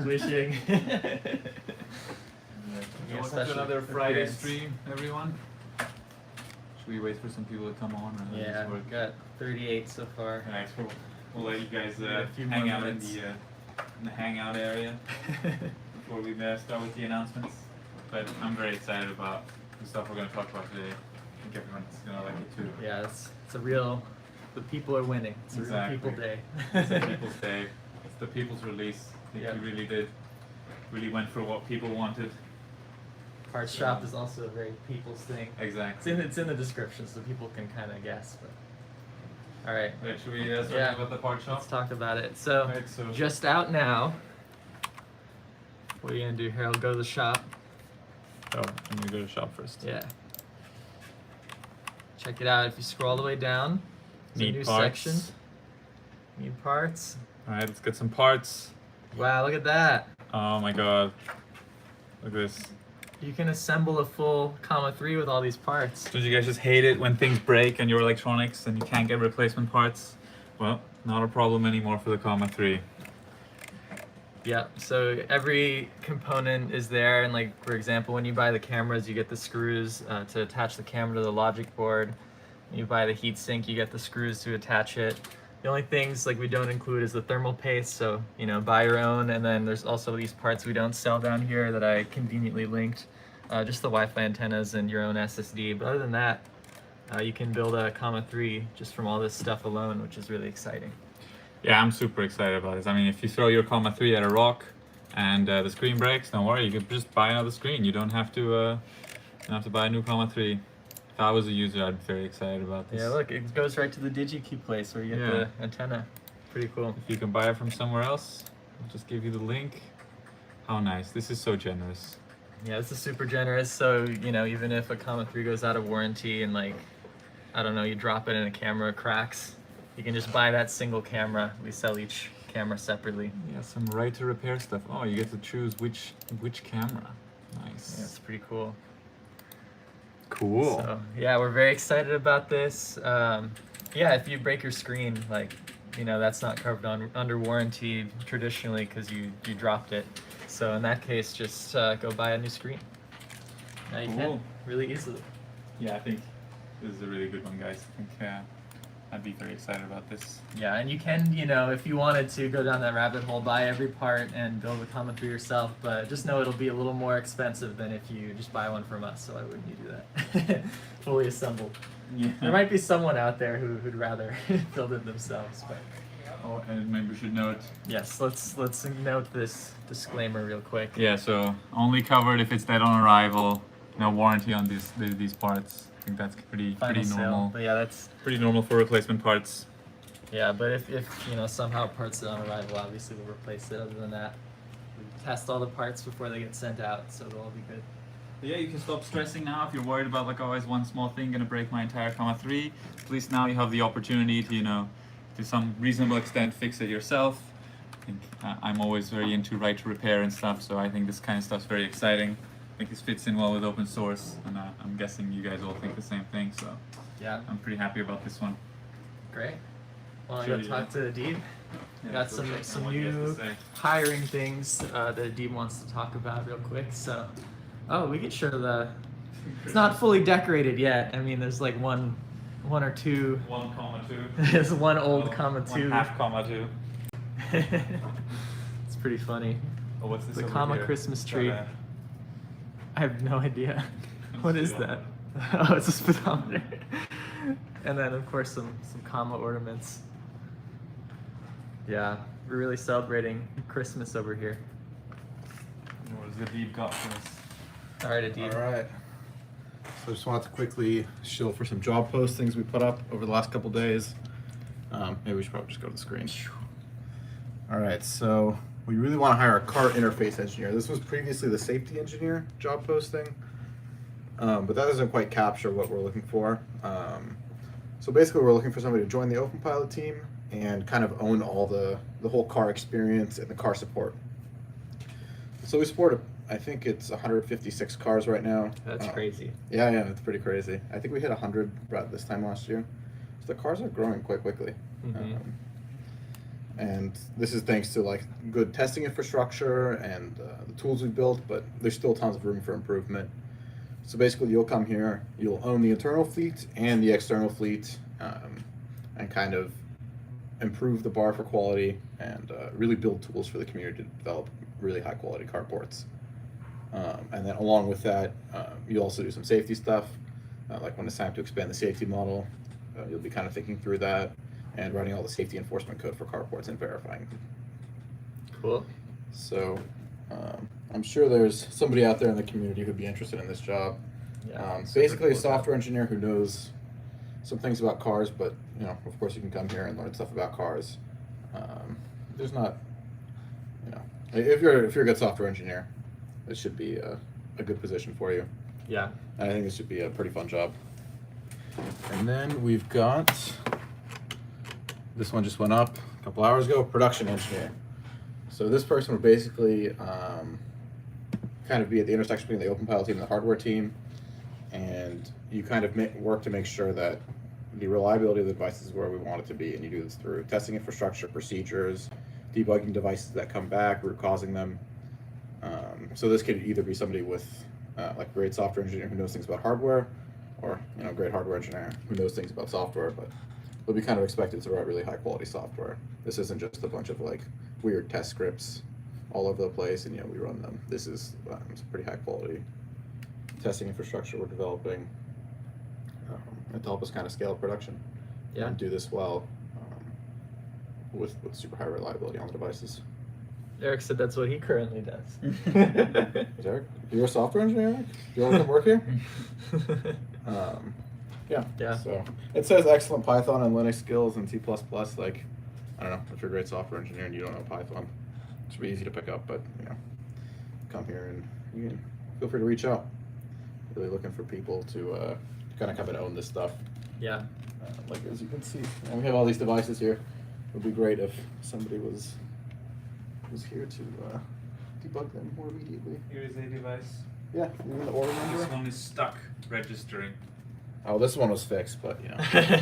Wishing. Welcome to another Friday stream, everyone. Should we wait for some people to come on? Or Yeah, we've got 38 so far. Alright, so we'll let you guys a few hang more out in minutes. the hangout area before we start with the announcements. But I'm very excited about the stuff we're going to talk about today. I think everyone's going to like it too. Yeah, it's a real, the people are winning. It's Exactly. a real people day. It's a people's day. It's the people's release. I think Yeah. we really went for what people wanted. Parts shop is also a very people's thing. Exactly. It's in the description, so people can kind of guess. But all right. Wait, should we start about the part shop? Let's talk about it. So, Right, so just out now. What are you gonna do, Harold? Go to the shop. Oh, I'm gonna go to shop first. Yeah. Check it out. If you scroll all the way down, there's a new section. Need parts. All right, let's get some parts. Wow, look at that. Oh my god. Look at this. You can assemble a full Comma 3 with all these parts. Don't you guys just hate it when things break on your electronics and you can't get replacement parts? Well, not a problem anymore for the Comma 3. Yeah, so every component is there, and like for example, when you buy the cameras, you get the screws to attach the camera to the logic board. When you buy the heatsink, you get the screws to attach it. The only things like we don't include is the thermal paste, so you know, buy your own. And then there's also these parts we don't sell down here that I conveniently linked, just the Wi-Fi antennas and your own SSD. But other than that, you can build a Comma 3 just from all this stuff alone, which is really exciting. Yeah, I'm super excited about this. I mean, if you throw your Comma 3 at a rock and the screen breaks, don't worry, you can just buy another screen. You don't have to buy a new Comma 3. If I was a user, I'd be very excited about this. Yeah, look, it goes right to the DigiKey place where you get the antenna. Pretty cool. If you can buy it from somewhere else, I'll just give you the link. How nice. This is so generous. Yeah, this is super generous. So, you know, even if a Comma 3 goes out of warranty and like, I don't know, you drop it and a camera cracks, you can just buy that single camera. We sell each camera separately. Yeah, some right to repair stuff. Oh, you get to choose which camera. Nice. Yeah, it's pretty cool. Cool. So, yeah, we're very excited about this. Yeah, if you break your screen, like, you know, that's not covered under warranty traditionally because you dropped it. So in that case, just go buy a new screen. Now you can really easily. Yeah, I think this is a really good one, guys. I think I'd be very excited about this. Yeah, and you can, you know, if you wanted to go down that rabbit hole, buy every part and build a Comma 3 yourself, but just know it'll be a little more expensive than if you just buy one from us, so why wouldn't you do that? Fully assembled. Yeah. There might be someone out there who'd rather build it themselves, but... Oh, and maybe we should note. Yes, let's note this disclaimer real quick. Yeah, so only covered if it's dead on arrival. No warranty on these parts. I think that's pretty normal. But yeah, that's pretty normal for replacement parts. Yeah, but if you know somehow parts are on arrival, obviously we'll replace it. Other than that, we test all the parts before they get sent out, so they'll all be good. But yeah, you can stop stressing now if you're worried about like always one small thing gonna break my entire Comma 3. At least now you have the opportunity to, you know, to some reasonable extent fix it yourself. I think I'm always very into right to repair and stuff, so I think this kind of stuff's very exciting. I think this fits in well with open source, and I'm guessing you guys all think the same thing, so yeah, I'm pretty happy about this one. Great. Well, I'm gonna talk to Adib. Yeah, got some new hiring things that Adib wants to talk about real quick. So, oh, we can show the. It's not fully decorated yet. I mean, there's like one or two. 1, 2. There's one old Comma 2. 1/2 Comma 2. It's pretty funny. Oh, what's this? The over Comma here? Christmas tree. I have no idea. What is that? Oh, it's a speedometer. And then, of course, some comma ornaments. Yeah, we're really celebrating Christmas over here. What has Adib got for us? All right, Adib. All right. So I just wanted to quickly show for some job postings we put up over the last couple days. Maybe we should probably just go to the screen. All right, so we really want to hire a car interface engineer. This was previously the safety engineer job posting, but that doesn't quite capture what we're looking for. So basically we're looking for somebody to join the OpenPilot team and kind of own all the whole car experience and the car support. So we support, I think it's 156 cars right now. That's crazy. Yeah, it's pretty crazy. I think we hit 100 this time last year. So the cars are growing quite quickly. Mm-hmm. And this is thanks to like good testing infrastructure and the tools we built, but there's still tons of room for improvement. So basically, you'll come here, you'll own the internal fleet and the external fleet, and kind of improve the bar for quality and really build tools for the community to develop really high quality carports. And then along with that, you'll also do some safety stuff, like when it's time to expand the safety model, you'll be kind of thinking through that and writing all the safety enforcement code for carports and verifying them. Cool. So I'm sure there's somebody out there in the community who'd be interested in this job. Yeah, Basically, a cool software job. engineer who knows some things about cars, but you know, of course, you can come here and learn stuff about cars. There's not, you know, if you're a good software engineer, it should be a good position for you. Yeah. And I think this should be a pretty fun job. And then we've got, this one just went up a couple hours ago, production engineer. So this person would basically kind of be at the intersection between the open pilot team and the hardware team. And you kind of work to make sure that the reliability of the devices is where we want it to be. And you do this through testing infrastructure, procedures, debugging devices that come back, root causing them. So this could either be somebody with like a great software engineer who knows things about hardware, or you know, a great hardware engineer who knows things about software, but they'll be kind of expected to write really high quality software. This isn't just a bunch of like weird test scripts all over the place and you know, we run them. This is some pretty high quality testing infrastructure we're developing to help us kind of scale production and do this well with super high reliability on the devices. Eric said that's what he currently does. Is Eric, you're a software engineer, Eric? Do you want to come work here? Yeah. So it says excellent Python and Linux skills and C++. Like, I don't know, if you're a great software engineer and you don't know Python, it should be easy to pick up, but you know, come here and you can feel free to reach out. Really looking for people to kind of come and own this stuff. Yeah. Like as you can see, and we have all these devices here. It would be great if somebody was here to debug them more immediately. Here is a device. Yeah, you mean the order number? This one is stuck registering. Oh, this one was fixed, but you know,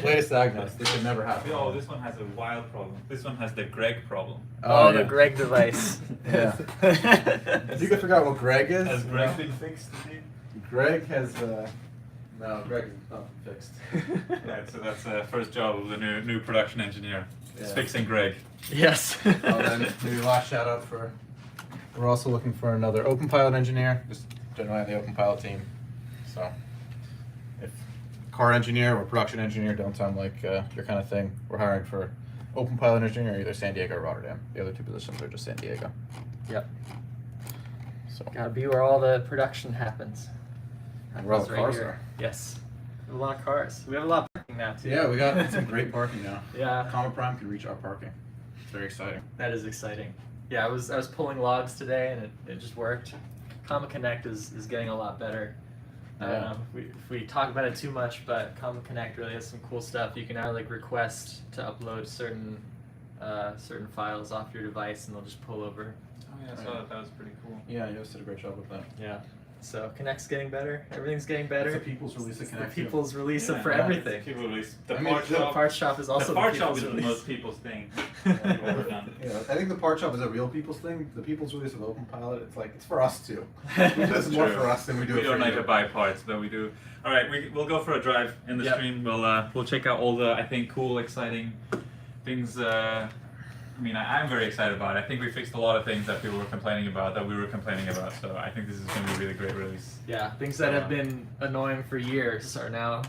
latest diagnosed. This could never happen. Oh, this one has a wild problem. This one has the Greg problem. Oh, the yeah. Greg device. Yeah. If you could figure out what Greg is. Has you Greg know? been fixed today? Greg has no, Greg is not fixed. Right, so that's the first job of the new production engineer. It's Yeah. fixing Greg. Yes. Oh, then maybe last shout out for. We're also looking for another open pilot engineer, just generally on the open pilot team. So, if car engineer or production engineer don't sound like your kind of thing, we're hiring for open pilot engineer, either San Diego or Rotterdam. The other two positions are just San Diego. Yep. So, Gotta be where all the production happens. and where all the Happens cars here. are. Yes. We have a lot of cars. We have a lot of parking now too. Yeah, we got some great parking now. Yeah. Comet Prime can reach our parking. It's very exciting. That is exciting. Yeah, I was pulling logs today and it just worked. Common Connect is getting a lot better. I don't Yeah. know if we talk about it too much, but Common Connect really has some cool stuff. You can now like request to upload certain files off your device and they'll just pull over. Oh yeah, I saw that. That was pretty cool. Yeah, you guys did a great job with that. Yeah. So Connect's getting better. Everything's getting better. It's the people's release of It's the Connect, too. people's release Yeah, for yeah. everything. People release the I mean, part the shop. Part shop is also the part the shop people's is release. most people's thing. We've ever done. Yeah, I think the part shop is a real people's thing. The people's release of Open Pilot, it's like, it's for us too. We do That's this more true. for us than we do We it don't for like you. to buy parts, but we do. All right, we'll go for a drive in the Yep. stream. We'll check out all the cool, exciting things. I mean, I'm very excited about it. I think we fixed a lot of things that people were complaining about, that we were complaining about. So I think this is going to be a really great release. Yeah, things that have been annoying for years are now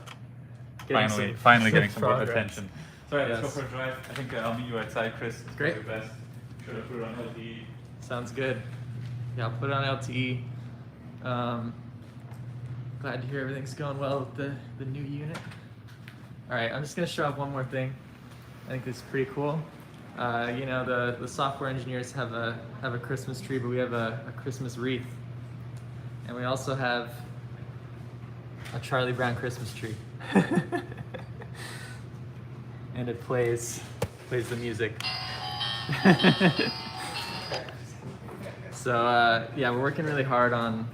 getting Finally getting some more progress. attention. So all right, let's Yes. go for a drive. I think I'll meet you outside, Chris. It's Great. Your best. Should have put it on LTE. Sounds good. Yeah, I'll put it on LTE. Glad to hear everything's going well with the new unit. All right, I'm just gonna show off one more thing. I think it's pretty cool. You know, the software engineers have a Christmas tree, but we have a Christmas wreath, and we also have a Charlie Brown Christmas tree, and it plays the music. So yeah, we're working really hard on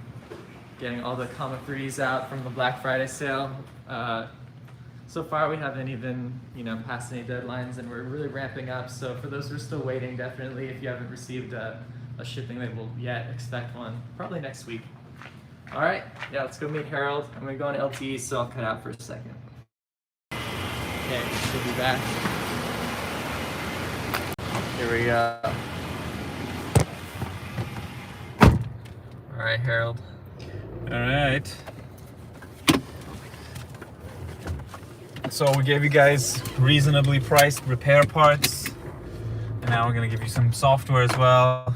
getting all the Comet 3s out from the Black Friday sale. so far we haven't even, passed any deadlines, and we're really ramping up. So for those who are still waiting, definitely, if you haven't received a shipping label yet, expect one probably next week. All right, yeah, let's go meet Harold. I'm gonna go on LTE, so I'll cut out for a second. Okay, she'll be back. Here we go. All right, Harold. All right. So we gave you guys reasonably priced repair parts, and now we're gonna give you some software as well.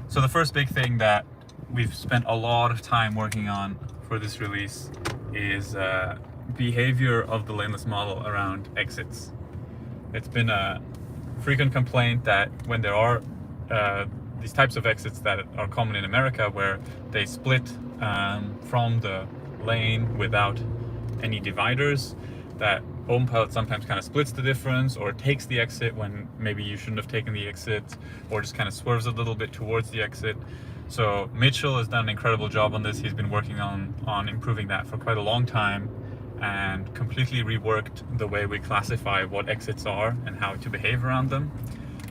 So the first big thing that we've spent a lot of time working on for this release is behavior of the laneless model around exits. It's been a frequent complaint that when there are these types of exits that are common in America, where they split from the lane without any dividers, that OpenPilot sometimes kind of splits the difference or takes the exit when maybe you shouldn't have taken the exit, or just kind of swerves a little bit towards the exit. So Mitchell has done an incredible job on this. He's been working on improving that for quite a long time, and completely reworked the way we classify what exits are and how to behave around them.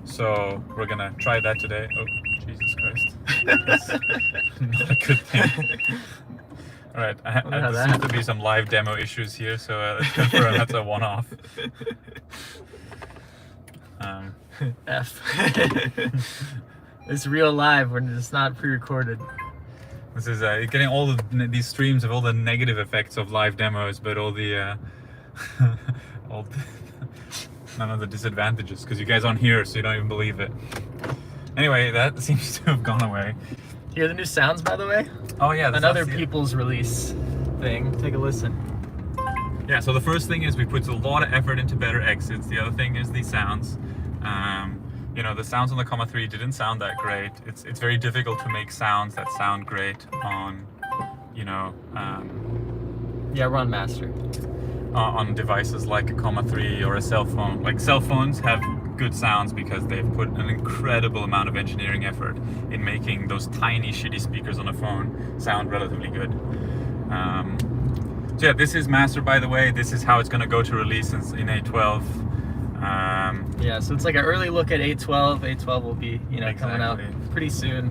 So we're gonna try that today. Oh, Jesus Christ. That's not a good thing. All right, there seems to be some live demo issues here, so let's confirm that's a one-off. F. It's real live when it's not pre-recorded. This is getting all these streams of all the negative effects of live demos, but all the none of the disadvantages, because you guys aren't here, so you don't even believe it. Anyway, that seems to have gone away. Hear the new sounds, by the way? Oh yeah, another people's release thing. Take a listen. Yeah, so the first thing is we put a lot of effort into better exits. The other thing is the sounds. The sounds on the Comma 3 didn't sound that great. It's very difficult to make sounds that sound great on, yeah, we're on Master. On devices like a Comma 3 or a cell phone. Like, cell phones have good sounds because they've put an incredible amount of engineering effort in making those tiny shitty speakers on a phone sound relatively good. So yeah, this is Master, by the way. This is how it's going to go to release in 8.12. Yeah, so it's like an early look at 8.12. 8.12 will be, exactly. coming out pretty soon.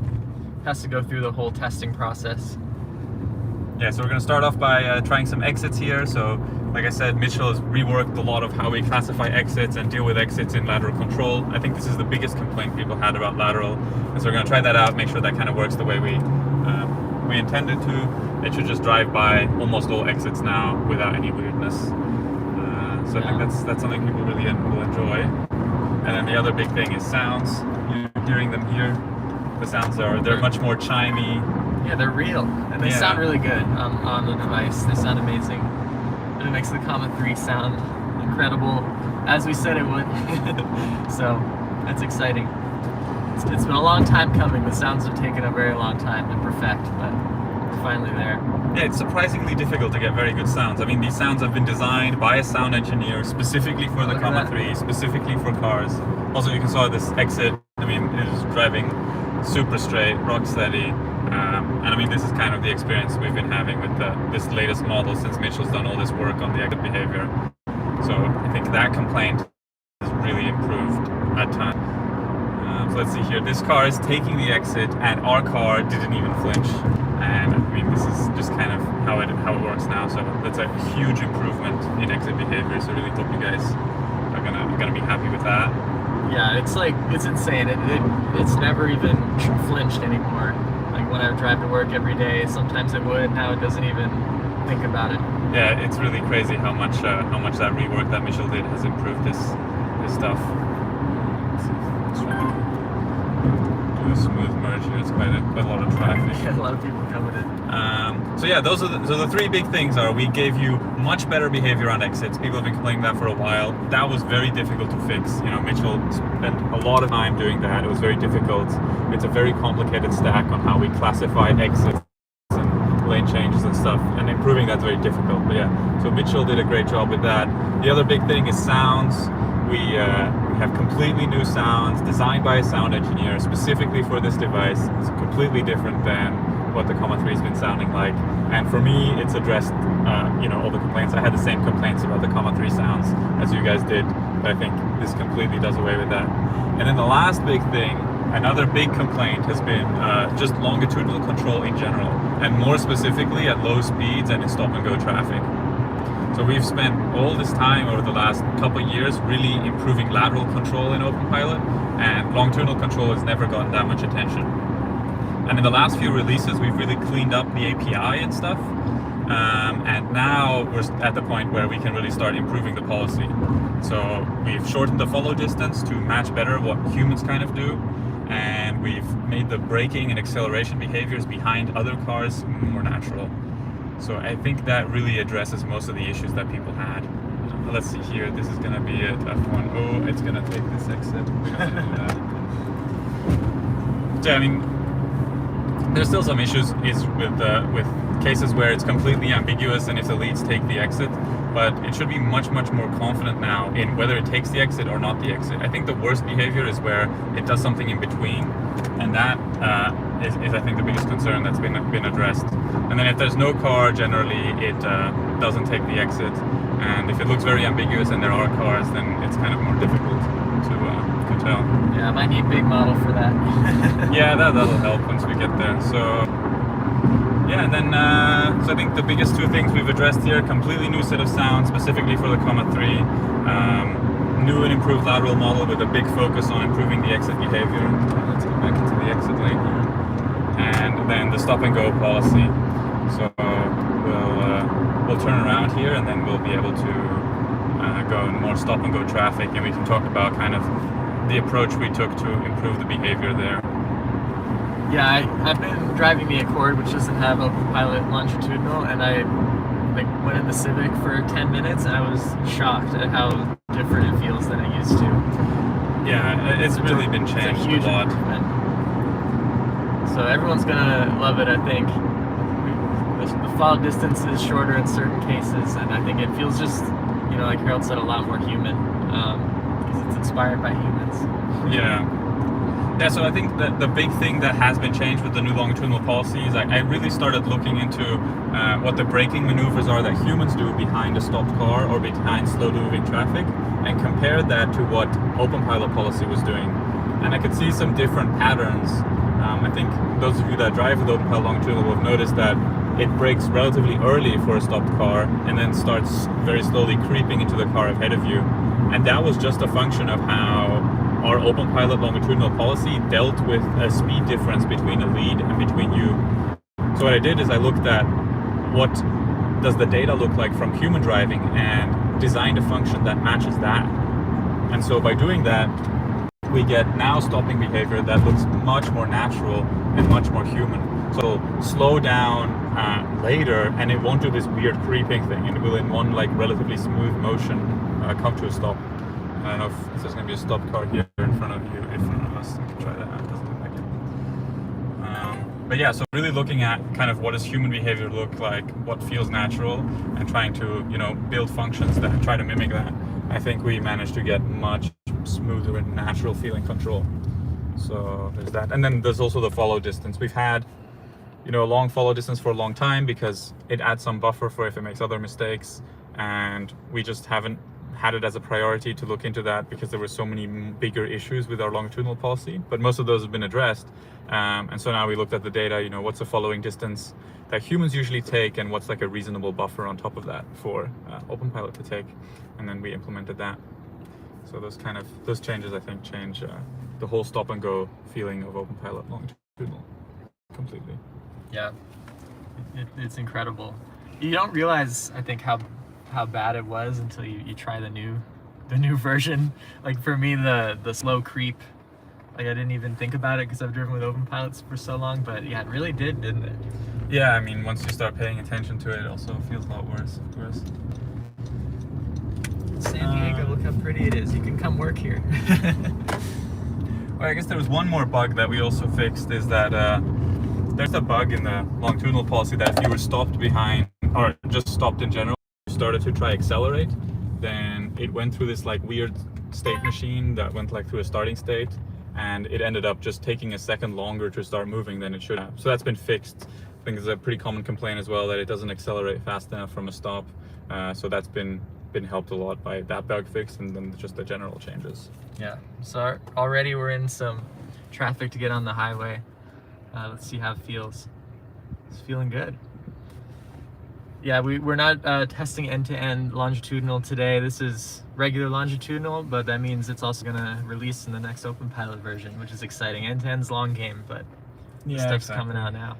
Has to go through the whole testing process. Yeah, so we're going to start off by trying some exits here. So, like I said, Mitchell has reworked a lot of how we classify exits and deal with exits in lateral control. I think this is the biggest complaint people had about lateral. And so we're going to try that out, make sure that kind of works the way we intended to. It should just drive by almost all exits now without any weirdness. So I think that's something people really will enjoy. And then the other big thing is sounds. You're hearing them here. The sounds they're much more chimey. Yeah, they're real, and they sound really good on the device. They sound amazing, and it makes the Comma 3 sound incredible, as we said it would. So that's exciting. It's been a long time coming. The sounds have taken a very long time to perfect, but we're finally there. Yeah, it's surprisingly difficult to get very good sounds. I mean, these sounds have been designed by a sound engineer specifically for the Comma 3, specifically for cars. Also, you can saw this exit. I mean, it is driving super straight, rock steady. And I mean, this is kind of the experience we've been having with this latest model since Mitchell's done all this work on the exit behavior. So I think that complaint has really improved a ton. So let's see here. This car is taking the exit, and our car didn't even flinch. And I mean, this is just kind of how it works now. So that's a huge improvement in exit behavior. So I really hope you guys are gonna be happy with that. Yeah, it's insane. It's never even flinched anymore. Like when I drive to work every day, sometimes it would. Now it doesn't even think about it. Yeah, it's really crazy how much that rework that Mitchell did has improved this stuff. Do a smooth merge here. It's quite a lot of traffic. Yeah, a lot of people coming in. So yeah, those are the three big things. We gave you much better behavior on exits. People have been complaining that for a while. That was very difficult to fix. Mitchell spent a lot of time doing that. It was very difficult. It's a very complicated stack on how we classify exits and lane changes and stuff, and improving that's very difficult. But yeah, so Mitchell did a great job with that. The other big thing is sounds. We have completely new sounds designed by a sound engineer specifically for this device. It's completely different than what the Comma 3 has been sounding like. And for me, it's addressed, all the complaints. I had the same complaints about the Comma 3 sounds as you guys did, but I think this completely does away with that. And then the last big thing, another big complaint has been just longitudinal control in general, and more specifically at low speeds and in stop-and-go traffic. So we've spent all this time over the last couple of years really improving lateral control in OpenPilot, and longitudinal control has never gotten that much attention. And in the last few releases, we've really cleaned up the API and stuff. And now we're at the point where we can really start improving the policy. So we've shortened the follow distance to match better what humans kind of do. And we've made the braking and acceleration behaviors behind other cars more natural. So I think that really addresses most of the issues that people had. Let's see here, this is gonna be a tough one. Oh, it's gonna take this exit. We don't wanna do that. So, I mean, there's still some issues with cases where it's completely ambiguous and if the leads take the exit, but it should be much more confident now in whether it takes the exit or not the exit. I think the worst behavior is where it does something in between, and that is I think the biggest concern that's been addressed. And then if there's no car, generally it doesn't take the exit, and if it looks very ambiguous and there are cars, then it's kind of more difficult to tell. Yeah, I might need big model for that. Yeah, that'll help once we get there. So yeah, and then so I think the biggest two things we've addressed here: completely new set of sounds specifically for the Comma 3, new and improved lateral model with a big focus on improving the exit behavior. Let's go back into the exit lane here, and then the stop and go policy. So we'll turn around here, and then we'll be able to go in more stop and go traffic, and we can talk about kind of the approach we took to improve the behavior there. Yeah, I've been driving the Accord, which doesn't have OpenPilot longitudinal, and I went in the Civic for 10 minutes, and I was shocked at how different it feels than it used to. Yeah, it's really been changed it's a huge a lot. improvement. So everyone's gonna love it, I think. The follow distance is shorter in certain cases, and I think it feels just, like Harald said, a lot more human, because it's inspired by humans. Yeah. Yeah, so I think that the big thing that has been changed with the new longitudinal policy is I really started looking into what the braking maneuvers are that humans do behind a stopped car or behind slow-moving traffic, and compared that to what OpenPilot policy was doing. And I could see some different patterns. I think those of you that drive with OpenPilot longitudinal will have noticed that it brakes relatively early for a stopped car and then starts very slowly creeping into the car ahead of you. And that was just a function of how our OpenPilot longitudinal policy dealt with a speed difference between a lead and between you. So what I did is I looked at what does the data look like from human driving and designed a function that matches that. And so by doing that, we get now stopping behavior that looks much more natural and much more human. So slow down later, and it won't do this weird creeping thing, and it will in one relatively smooth motion come to a stop. I don't know if there's going to be a stop car here in front of you, in front of us. We can try that. It doesn't look like it. But yeah, so really looking at kind of what does human behavior look like, what feels natural, and trying to build functions that try to mimic that. I think we managed to get much smoother and natural feeling control. So there's that, and then there's also the follow distance. We've had a long follow distance for a long time because it adds some buffer for if it makes other mistakes, and we just haven't had it as a priority to look into that because there were so many bigger issues with our longitudinal policy, but most of those have been addressed. And so now we looked at the data, what's the following distance that humans usually take and what's like a reasonable buffer on top of that for OpenPilot to take, and then we implemented that. So those changes I think change the whole stop and go feeling of OpenPilot longitudinal completely. Yeah, it's incredible. You don't realize, I think, how bad it was until you try the new version. Like for me, the slow creep, I didn't even think about it because I've driven with OpenPilots for so long, but yeah, it really didn't it? Yeah, I mean, once you start paying attention to it, it also feels a lot worse, of course. San Diego, look how pretty it is. You can come work here. Well, I guess there was one more bug that we also fixed, is that there's a bug in the longitudinal policy that if you were stopped behind, or just stopped in general, started to try accelerate, then it went through this weird state machine that went through a starting state, and it ended up just taking a second longer to start moving than it should have. So that's been fixed. think it's a pretty common complaint as well that it doesn't accelerate fast enough from a stop. So that's been helped a lot by that bug fix, and then just the general changes. Yeah, so already we're in some traffic to get on the highway. Let's see how it feels. It's feeling good. Yeah, we're not testing end-to-end longitudinal today. This is regular longitudinal, but that means it's also gonna release in the next open pilot version, which is exciting. End-to-end's long game, but stuff's coming out now.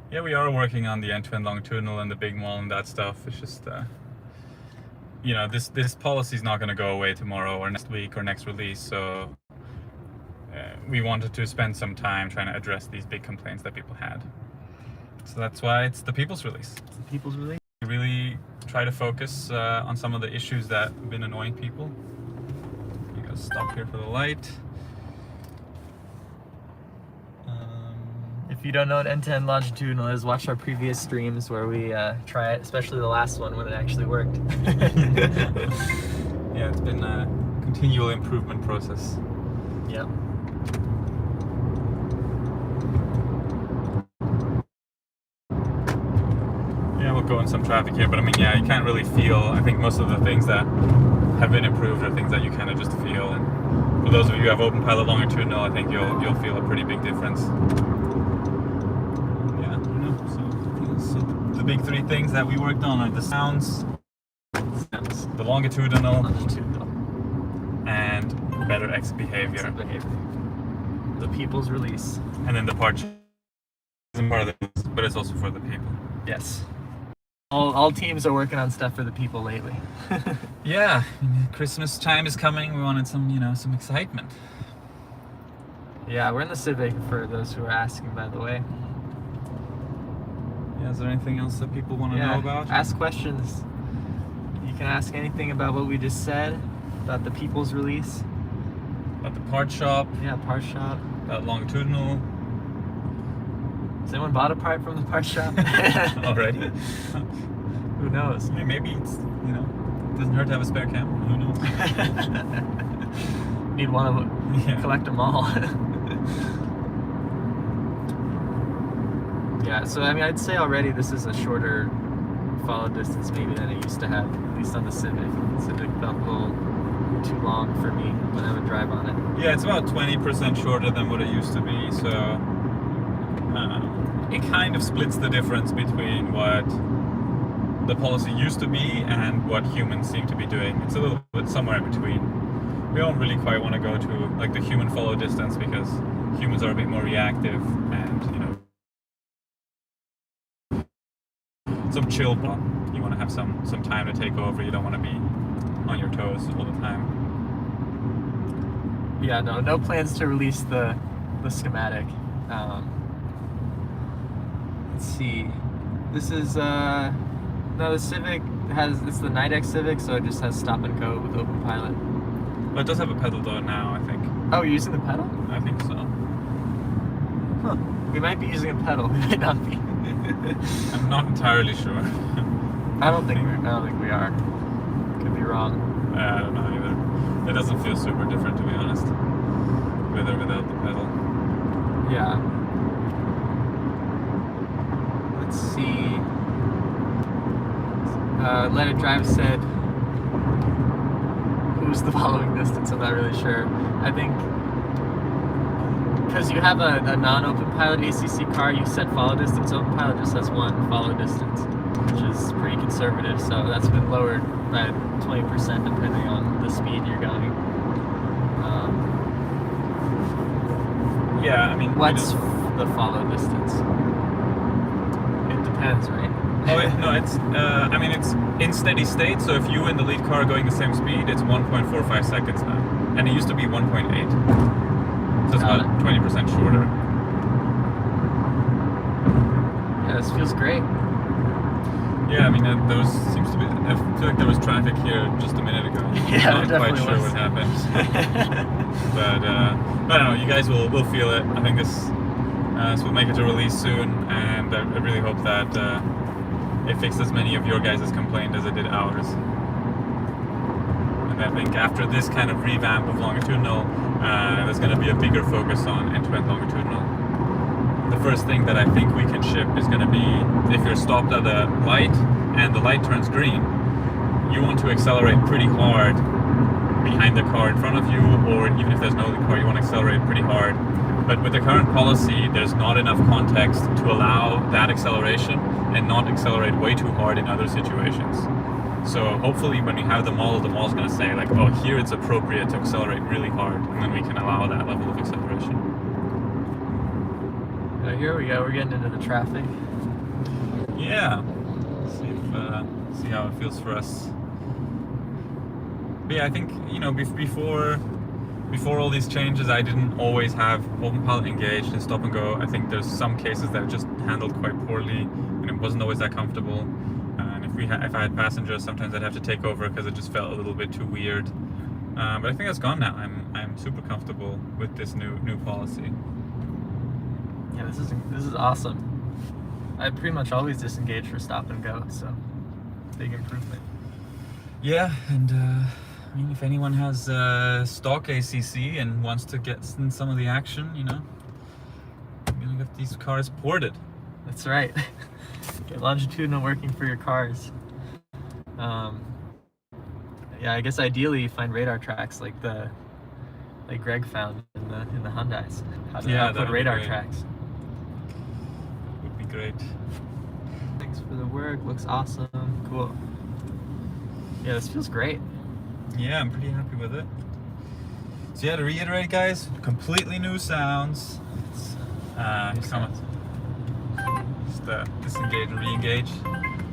Yeah, we are working on the end-to-end longitudinal and the big mall and that stuff. It's just, you know, this policy is not going to go away tomorrow or next week or next release. So we wanted to spend some time trying to address these big complaints that people had. So that's why it's the people's release. It's the people's release. We really try to focus on some of the issues that have been annoying people. You gotta stop here for the light. If you don't know what end-to-end longitudinal is, watch our previous streams where we try it, especially the last one when it actually worked. Yeah, it's been a continual improvement process. Yep. Yeah, we'll go in some traffic here, but I mean, yeah, you can't really feel. I think most of the things that have been improved are things that you kind of just feel. And for those of you who have open pilot longitudinal, I think you'll feel a pretty big difference. So the big three things that we worked on are the sounds, the longitudinal, and better X behavior. The people's release. And then the part isn't part of this, but it's also for the people. Yes. All teams are working on stuff for the people lately. Yeah, Christmas time is coming. We wanted some excitement. Yeah, we're in the Civic for those who are asking, by the way. Yeah, is there anything else that people want to know about? Ask questions. You can ask anything about what we just said, about the people's release. About the part shop. Yeah, part shop. About longitudinal. Has anyone bought a part from the part shop? Already? Who knows? Yeah, maybe it's, it doesn't hurt to have a spare camera. Who knows? Need one of them. Yeah. Collect them all. Yeah, so I mean, I'd say already this is a shorter follow distance maybe than it used to have, at least on the Civic. The Civic felt a little too long for me when I would drive on it. Yeah, it's about 20% shorter than what it used to be, so it kind of splits the difference between what the policy used to be and what humans seem to be doing. It's a little bit somewhere in between. We don't really quite want to go to like the human follow distance because humans are a bit more reactive and, some chill bump. You want to have some time to take over. You don't want to be on your toes all the time. Yeah, no plans to release the schematic. Let's see. This is no, the Civic it's the Night X Civic, so it just has stop and go with open pilot. But it does have a pedal though now, I think. Oh, you're using the pedal? I think so. Huh. We might be using a pedal. We might not be. I'm not entirely sure. I don't think we are. Could be wrong. I don't know either. It doesn't feel super different, to be honest, with or without the pedal. Yeah. Let's see. Let It Drive said, who's the following distance? I'm not really sure. I think because you have a non-open pilot ACC car, you set follow distance. Open pilot just has one follow distance, which is pretty conservative. So that's been lowered by 20% depending on the speed you're going. Yeah, I mean, what's the follow distance? It depends, right? It's I mean, it's in steady state. So if you and the lead car are going the same speed, it's 1.45 seconds now, and it used to be 1.8. So it's about 20% shorter. Yeah, this feels great. Yeah, I mean, those seems to be. I feel like there was traffic here just a minute ago. Yeah, I'm not quite sure what happened. But I don't know. You guys will feel it. I think this will make it a release soon, and I really hope that it fixed as many of your guys' complaints as it did ours. And I think after this kind of revamp of longitudinal, there's going to be a bigger focus on end-to-end longitudinal. The first thing that I think we can ship is going to be if you're stopped at a light and the light turns green, you want to accelerate pretty hard behind the car in front of you, or even if there's no other car, you want to accelerate pretty hard. But with the current policy, there's not enough context to allow that acceleration and not accelerate way too hard in other situations. So hopefully when we have the model's going to say like, oh, here it's appropriate to accelerate really hard, and then we can allow that level of acceleration. Here we go, we're getting into the traffic. Yeah, see how it feels for us. But yeah, I think, you know, before all these changes, I didn't always have open pilot engaged in stop and go. I think there's some cases that it just handled quite poorly, and it wasn't always that comfortable. And if I had passengers, sometimes I'd have to take over because it just felt a little bit too weird. But I think that's gone now. I'm super comfortable with this new policy. Yeah, this is awesome. I pretty much always disengage for stop and go, so big improvement. Yeah, and I mean, if anyone has stock ACC and wants to get in some of the action, you know, I'm gonna get these cars ported. That's right. Get longitudinal working for your cars. Yeah, I guess ideally you find radar tracks like Greg found in the Hyundais. How to put radar tracks. Would be great. Thanks for the work. Looks awesome. Cool. Yeah, this feels great. Yeah, I'm pretty happy with it. So yeah, to reiterate, guys, completely new sounds. Just disengage and re-engage.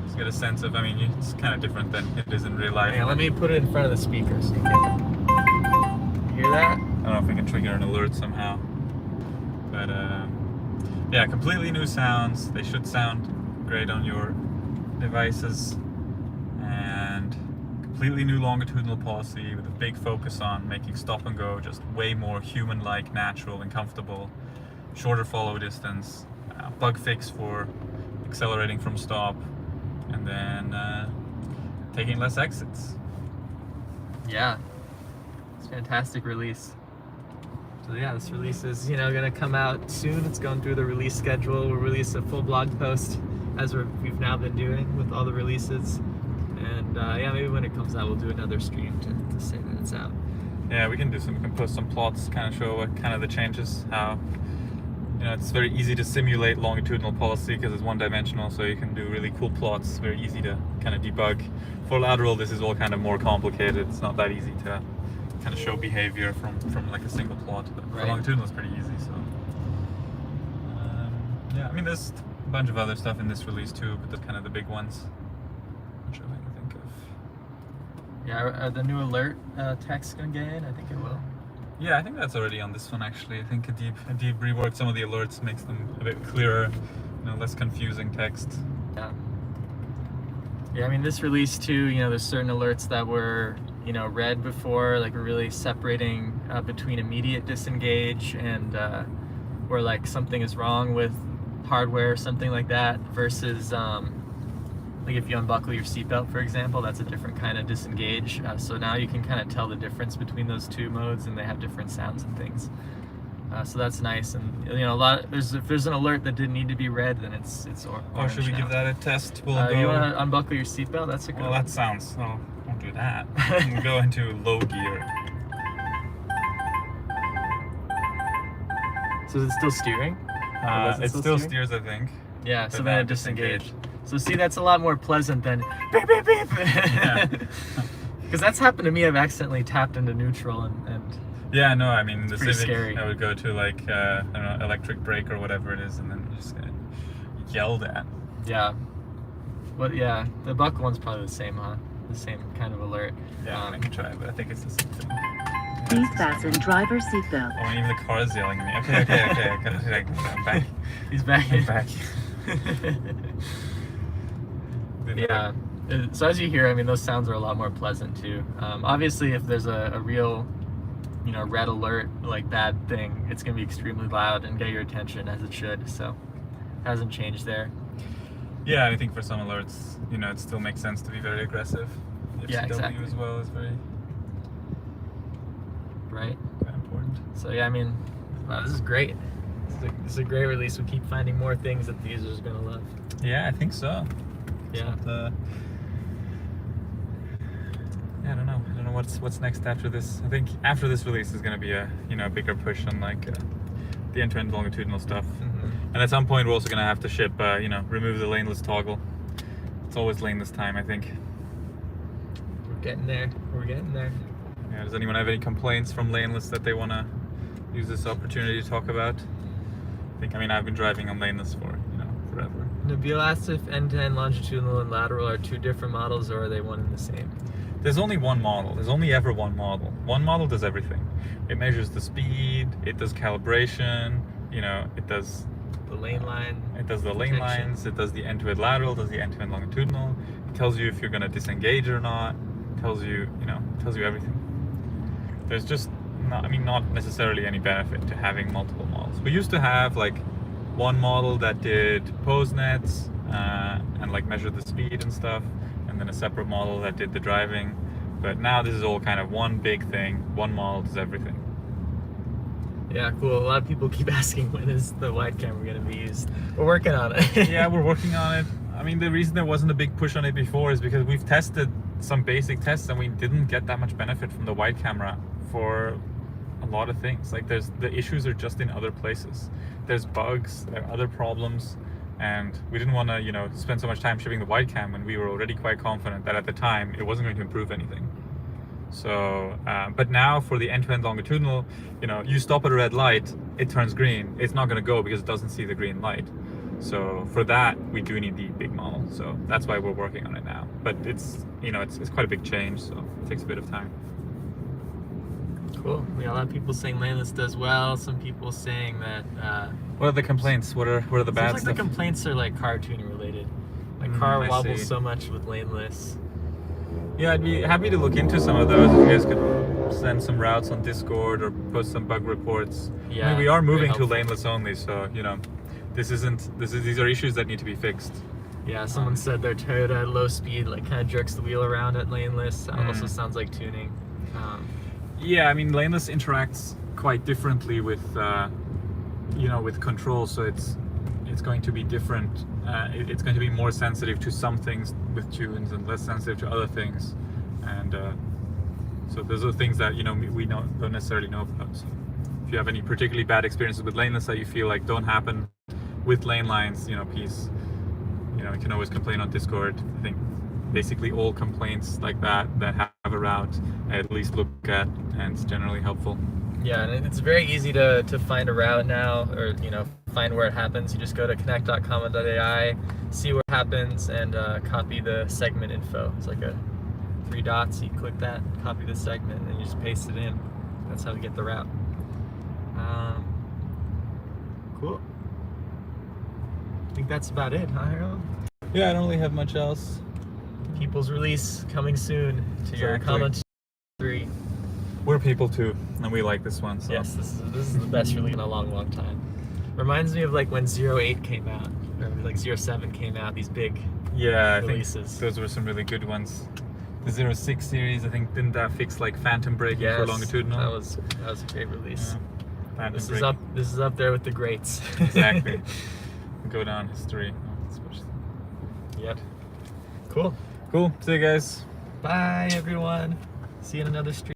Just get a sense of, I mean, it's kind of different than it is in real life. Yeah, let me put it in front of the speaker so you can hear that. I don't know if we can trigger an alert somehow. But yeah, completely new sounds. They should sound great on your devices. And completely new longitudinal policy with a big focus on making stop and go just way more human-like, natural and comfortable. Shorter follow distance, bug fix for accelerating from stop, and then taking less exits. Yeah, it's a fantastic release. So yeah, this release is, you know, gonna come out soon. It's going through the release schedule. We'll release a full blog post as we've now been doing with all the releases. And yeah, maybe when it comes out, we'll do another stream to say that it's out. Yeah, we can post some plots, kind of show what kind of the changes, how, you know, it's very easy to simulate longitudinal policy because it's one-dimensional, so you can do really cool plots. It's very easy to kind of debug. For lateral, this is all kind of more complicated. It's not that easy to kind of show behavior from like a single plot. But for longitudinal, it's pretty easy. So yeah, I mean, there's a bunch of other stuff in this release too, but they're kind of the big ones. Not sure if I can think of. Yeah, are the new alert text gonna get in? I think it will. Yeah, I think that's already on this one actually. I think a deep rework some of the alerts makes them a bit clearer, you know, less confusing text. Yeah. Yeah, I mean, this release too, you know, there's certain alerts that were, you know, red before, like we're really separating between immediate disengage and where like something is wrong with hardware or something like that versus like if you unbuckle your seatbelt, for example, that's a different kind of disengage. So now you can kind of tell the difference between those two modes, and they have different sounds and things. So that's nice. And you know, if there's an alert that didn't need to be red, then it's orange. Or should we give that a test? You want to unbuckle your seatbelt? That's a good. Well, that sounds. Oh, don't do that. We'll go into low gear. So is it still steering? It still steers, I think. Yeah. So then it disengaged. So see, that's a lot more pleasant than beep beep beep. Because that's happened to me. I've accidentally tapped into neutral and yeah, no, I mean the Civic, scary. I would go to like I don't know, electric brake or whatever it is, and then just get yelled at. Yeah. But yeah, the buck one's probably the same, huh? The same kind of alert. Yeah, I can try it, but I think it's the same thing. Please fasten driver's seatbelt. Oh, and even the car is yelling at me. Okay. I'm back. He's back. I'm back. Yeah. So as you hear, I mean, those sounds are a lot more pleasant too. Obviously, if there's a real, you know, red alert, like bad thing, it's gonna be extremely loud and get your attention as it should. So, hasn't changed there. Yeah, I think for some alerts, you know, it still makes sense to be very aggressive. Yeah, FCW exactly. as well is very right. important. So yeah, I mean, wow, this is great. This is It's a great release. We keep finding more things that the users are gonna love. Yeah, I think so. Yeah. So, yeah, I don't know. I don't know what's next after this. I think after this release is gonna be a bigger push on like the end-to-end longitudinal stuff. And at some point we're also gonna have to ship remove the laneless toggle. It's always laneless time, I think. We're getting there. We're getting there. Yeah, does anyone have any complaints from laneless that they wanna use this opportunity to talk about? I've been driving on laneless for forever. Nabil asked if end-to-end longitudinal and lateral are two different models, or are they one and the same? There's only one model. There's only ever one model. One model does everything. It measures the speed, it does calibration, it does The lane line. It does the lane detection. lines, it does the end-to-end lateral, it does the end-to-end longitudinal. It tells you if you're gonna disengage or not. It tells you everything. There's just not necessarily any benefit to having multiple models. We used to have like one model that did pose nets and like measured the speed and stuff, and then a separate model that did the driving. But now this is all kind of one big thing. One model does everything. Yeah, cool. A lot of people keep asking when is the wide camera going to be used. We're working on it. Yeah, we're working on it. The reason there wasn't a big push on it before is because we've tested some basic tests and we didn't get that much benefit from the wide camera for a lot of things. Like the issues are just in other places. There's bugs, there are other problems, and we didn't want to, spend so much time shipping the wide cam when we were already quite confident that at the time it wasn't going to improve anything. So, but now for the end-to-end longitudinal, you stop at a red light, it turns green. It's not going to go because it doesn't see the green light. So for that, we do need the big model. So that's why we're working on it now. But it's quite a big change, so it takes a bit of time. Cool. We got a lot of people saying laneless does well. Some people saying that. What are the complaints? What are the bad Seems stuff? like the complaints are like car tuning related. My car I wobbles see. so much with laneless. Yeah, I'd be happy to look into some of those. If you guys could send some routes on Discord or post some bug reports. Yeah, we are very moving to helpful. laneless only, so these are issues that need to be fixed. Yeah, someone said their Toyota at low speed like kind of jerks the wheel around at laneless. That also sounds like tuning. Yeah, laneless interacts quite differently with with control, so it's going to be different. It's going to be more sensitive to some things with tunes and less sensitive to other things, and so those are things that we don't necessarily know about. So if you have any particularly bad experiences with laneless that you feel like don't happen with lane lines, please, you can always complain on Discord. I think basically all complaints like that have a route I at least look at, and it's generally helpful. Yeah, and it's very easy to find a route now, or find where it happens. You just go to connect.comma.ai, see what happens, and copy the segment info. It's like a 3 dots. You click that, copy the segment, and you just paste it in. That's how to get the route. Cool. I think that's about it, huh, Harold? Yeah, I don't really have much else. People's release coming soon to your Exactly. Comma 3. We're people too, and we like this one. So. Yes, this is the best release in a long time. Reminds me of like when 08 came out, or like 07 came out. These big Yeah, I think releases. those were some really good ones. The 06 series, I think, didn't that fix like phantom braking for longitudinal? that was a great release. Yeah. Phantom This braking. is up there with the greats. Exactly. Go down history. Yep. Cool. Cool. See you guys. Bye everyone. See you in another stream.